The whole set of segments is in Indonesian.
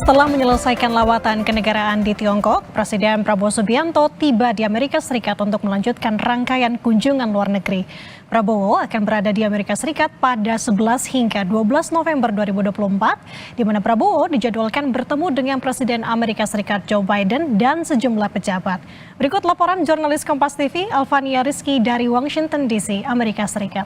Setelah menyelesaikan lawatan kenegaraan di Tiongkok, Presiden Prabowo Subianto tiba di Amerika Serikat untuk melanjutkan rangkaian kunjungan luar negeri. Prabowo akan berada di Amerika Serikat pada 11 hingga 12 November 2024, di mana Prabowo dijadwalkan bertemu dengan Presiden Amerika Serikat Joe Biden dan sejumlah pejabat. Berikut laporan jurnalis Kompas TV Alvania Rizky dari Washington DC, Amerika Serikat.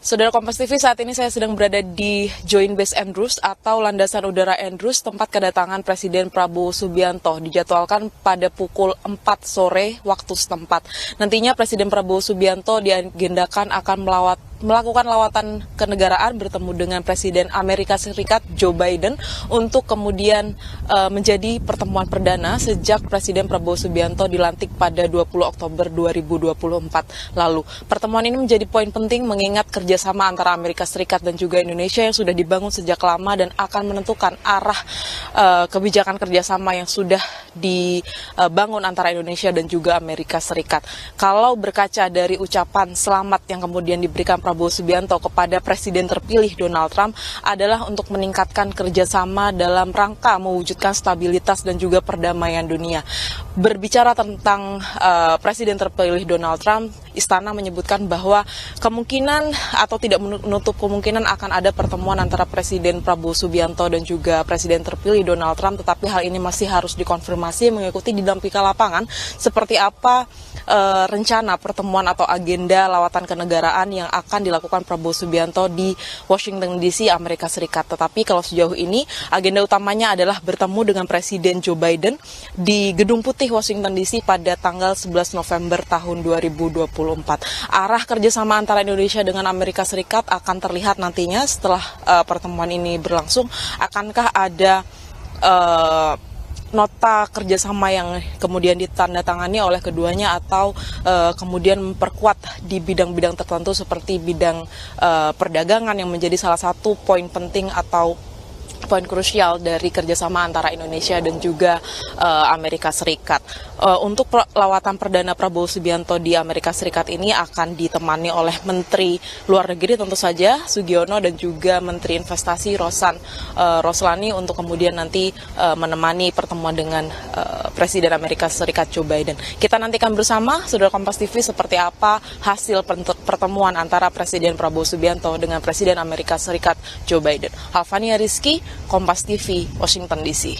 Saudara Kompas TV, saat ini saya sedang berada di Joint Base Andrews atau Landasan Udara Andrews, tempat kedatangan Presiden Prabowo Subianto. Dijadwalkan pada pukul 4 sore waktu setempat. Nantinya Presiden Prabowo Subianto diagendakan akan melakukan lawatan kenegaraan bertemu dengan Presiden Amerika Serikat Joe Biden untuk kemudian menjadi pertemuan perdana sejak Presiden Prabowo Subianto dilantik pada 20 Oktober 2024 lalu. Pertemuan ini menjadi poin penting mengingat kerjasama antara Amerika Serikat dan juga Indonesia yang sudah dibangun sejak lama dan akan menentukan arah kebijakan kerjasama yang sudah dibangun antara Indonesia dan juga Amerika Serikat. Kalau berkaca dari ucapan selamat yang kemudian diberikan Prabowo Subianto kepada Presiden terpilih Donald Trump adalah untuk meningkatkan kerjasama dalam rangka mewujudkan stabilitas dan juga perdamaian dunia. Berbicara tentang Presiden terpilih Donald Trump, Istana menyebutkan bahwa kemungkinan atau tidak menutup kemungkinan akan ada pertemuan antara Presiden Prabowo Subianto dan juga Presiden terpilih Donald Trump, tetapi hal ini masih harus dikonfirmasi mengikuti dinamika lapangan seperti apa rencana pertemuan atau agenda lawatan kenegaraan yang akan dilakukan Prabowo Subianto di Washington DC, Amerika Serikat. Tetapi kalau sejauh ini agenda utamanya adalah bertemu dengan Presiden Joe Biden di Gedung Putih Washington DC pada tanggal 11 November tahun 2024. Arah kerjasama antara Indonesia dengan Amerika Serikat akan terlihat nantinya setelah pertemuan ini berlangsung. Akankah ada nota kerjasama yang kemudian ditandatangani oleh keduanya atau kemudian memperkuat di bidang-bidang tertentu seperti bidang perdagangan yang menjadi salah satu poin penting atau poin krusial dari kerjasama antara Indonesia dan juga Amerika Serikat. Untuk lawatan perdana Prabowo Subianto di Amerika Serikat ini akan ditemani oleh Menteri Luar Negeri tentu saja Sugiono dan juga Menteri Investasi Roslani untuk kemudian nanti menemani pertemuan dengan Presiden Amerika Serikat Joe Biden. Kita nantikan bersama, Saudara Kompas TV, seperti apa hasil pertemuan antara Presiden Prabowo Subianto dengan Presiden Amerika Serikat Joe Biden. Alvania Rizky, Kompas TV, Washington DC.